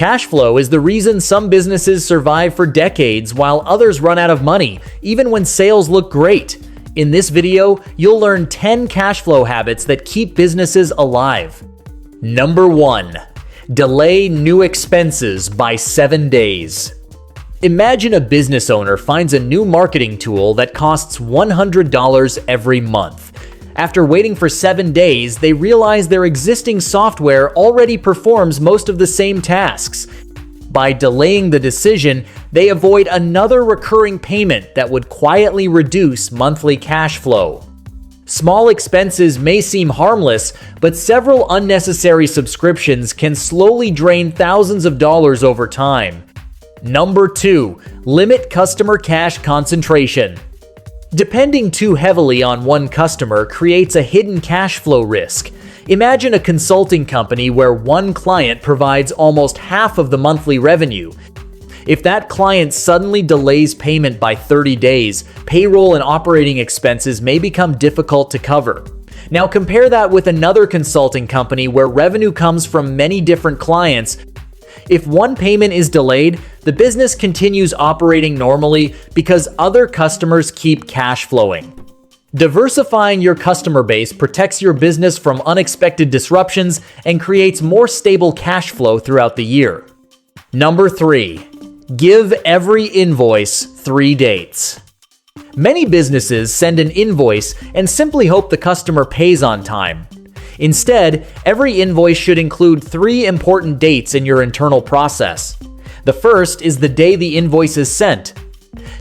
Cash flow is the reason some businesses survive for decades while others run out of money, even when sales look great. In this video, you'll learn 10 cash flow habits that keep businesses alive. Number 1. Delay new expenses by 7 days. Imagine a business owner finds a new marketing tool that costs $100 every month. After waiting for 7 days, they realize their existing software already performs most of the same tasks. By delaying the decision, they avoid another recurring payment that would quietly reduce monthly cash flow. Small expenses may seem harmless, but several unnecessary subscriptions can slowly drain thousands of dollars over time. Number 2. Limit customer cash concentration. Depending too heavily on one customer creates a hidden cash flow risk. Imagine a consulting company where one client provides almost half of the monthly revenue. If that client suddenly delays payment by 30 days, payroll and operating expenses may become difficult to cover. Now compare that with another consulting company where revenue comes from many different clients. If one payment is delayed, the business continues operating normally because other customers keep cash flowing. Diversifying your customer base protects your business from unexpected disruptions and creates more stable cash flow throughout the year. Number 3. Give every invoice 3 dates. Many businesses send an invoice and simply hope the customer pays on time. Instead, every invoice should include 3 important dates in your internal process. The first is the day the invoice is sent.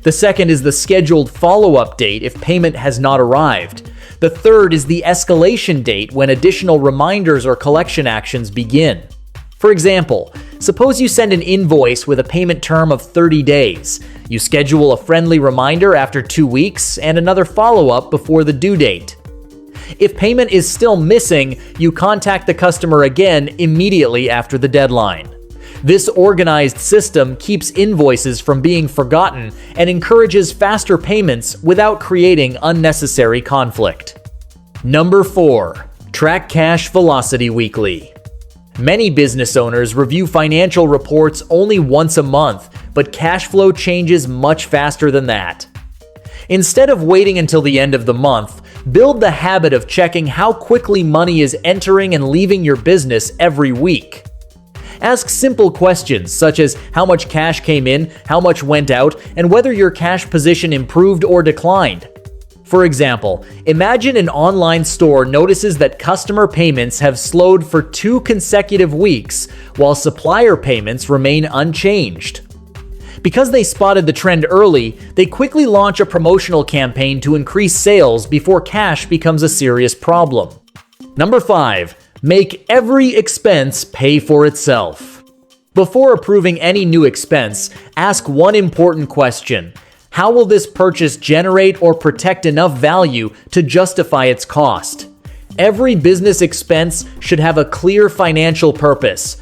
The second is the scheduled follow-up date if payment has not arrived. The third is the escalation date when additional reminders or collection actions begin. For example, suppose you send an invoice with a payment term of 30 days. You schedule a friendly reminder after 2 weeks and another follow-up before the due date. If payment is still missing, you contact the customer again immediately after the deadline. This organized system keeps invoices from being forgotten and encourages faster payments without creating unnecessary conflict. Number 4. Track cash velocity weekly. Many business owners review financial reports only once a month, but cash flow changes much faster than that. Instead of waiting until the end of the month, build the habit of checking how quickly money is entering and leaving your business every week. Ask simple questions such as how much cash came in, how much went out, and whether your cash position improved or declined. For example, imagine an online store notices that customer payments have slowed for 2 consecutive weeks, while supplier payments remain unchanged. Because they spotted the trend early, they quickly launch a promotional campaign to increase sales before cash becomes a serious problem. Number 5. Make every expense pay for itself. Before approving any new expense, ask one important question. How will this purchase generate or protect enough value to justify its cost? Every business expense should have a clear financial purpose.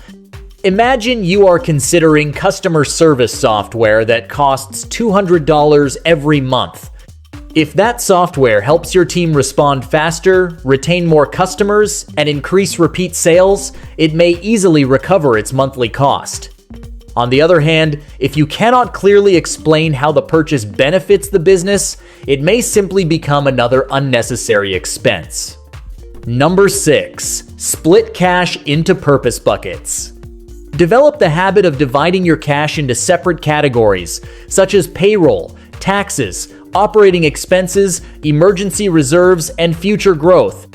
Imagine you are considering customer service software that costs $200 every month. If that software helps your team respond faster, retain more customers, and increase repeat sales, it may easily recover its monthly cost. On the other hand, if you cannot clearly explain how the purchase benefits the business, it may simply become another unnecessary expense. Number 6. Split cash into purpose buckets. Develop the habit of dividing your cash into separate categories, such as payroll, taxes, operating expenses, emergency reserves, and future growth.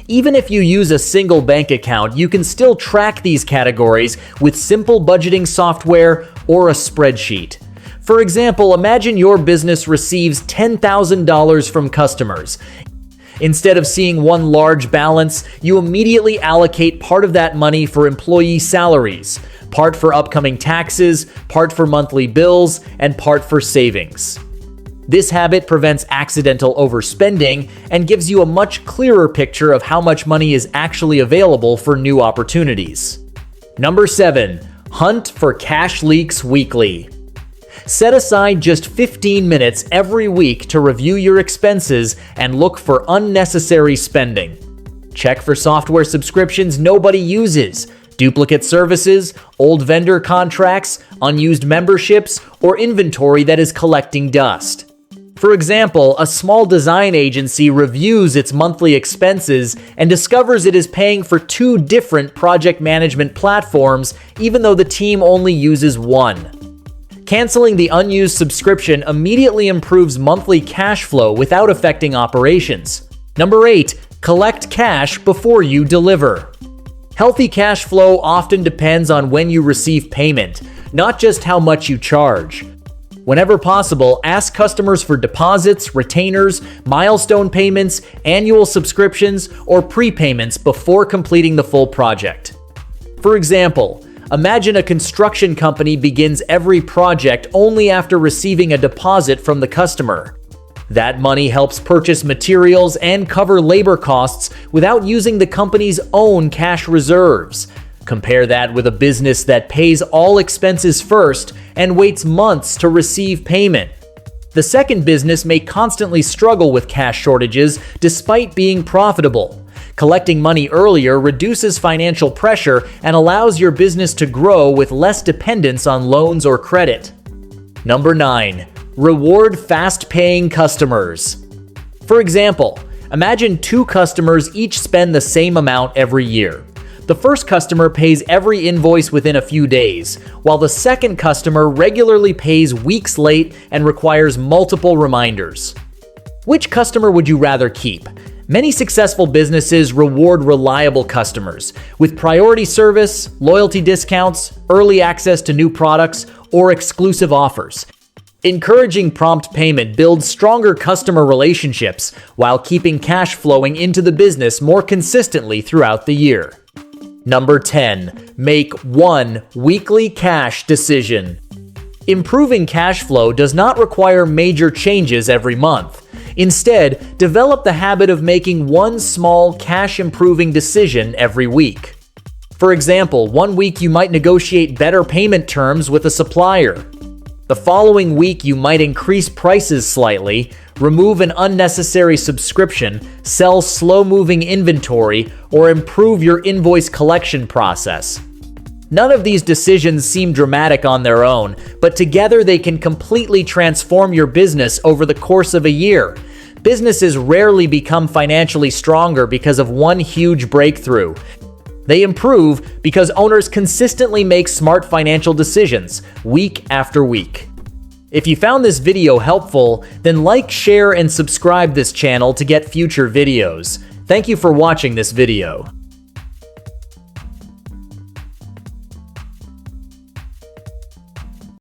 Even if you use a single bank account, you can still track these categories with simple budgeting software or a spreadsheet. For example, imagine your business receives $10,000 from customers. Instead of seeing one large balance, you immediately allocate part of that money for employee salaries, part for upcoming taxes, part for monthly bills, and part for savings. This habit prevents accidental overspending and gives you a much clearer picture of how much money is actually available for new opportunities. Number 7. Hunt for cash leaks weekly. Set aside just 15 minutes every week to review your expenses and look for unnecessary spending. Check for software subscriptions nobody uses. Duplicate services, old vendor contracts, unused memberships, or inventory that is collecting dust. For example, a small design agency reviews its monthly expenses and discovers it is paying for 2 different project management platforms, even though the team only uses one. Canceling the unused subscription immediately improves monthly cash flow without affecting operations. Number 8, collect cash before you deliver. Healthy cash flow often depends on when you receive payment, not just how much you charge. Whenever possible, ask customers for deposits, retainers, milestone payments, annual subscriptions, or prepayments before completing the full project. For example, imagine a construction company begins every project only after receiving a deposit from the customer. That money helps purchase materials and cover labor costs without using the company's own cash reserves. Compare that with a business that pays all expenses first and waits months to receive payment. The second business may constantly struggle with cash shortages despite being profitable. Collecting money earlier reduces financial pressure and allows your business to grow with less dependence on loans or credit. Number 9. Reward fast-paying customers. For example, imagine 2 customers each spend the same amount every year. The first customer pays every invoice within a few days, while the second customer regularly pays weeks late and requires multiple reminders. Which customer would you rather keep? Many successful businesses reward reliable customers with priority service, loyalty discounts, early access to new products, or exclusive offers. Encouraging prompt payment builds stronger customer relationships while keeping cash flowing into the business more consistently throughout the year. Number 10. Make one weekly cash decision. Improving cash flow does not require major changes every month. Instead, develop the habit of making one small cash-improving decision every week. For example, one week you might negotiate better payment terms with a supplier. The following week you might increase prices slightly, remove an unnecessary subscription, sell slow-moving inventory, or improve your invoice collection process. None of these decisions seem dramatic on their own, but together they can completely transform your business over the course of a year. Businesses rarely become financially stronger because of one huge breakthrough. They improve because owners consistently make smart financial decisions week after week. If you found this video helpful, then like, share, and subscribe this channel to get future videos. Thank you for watching this video.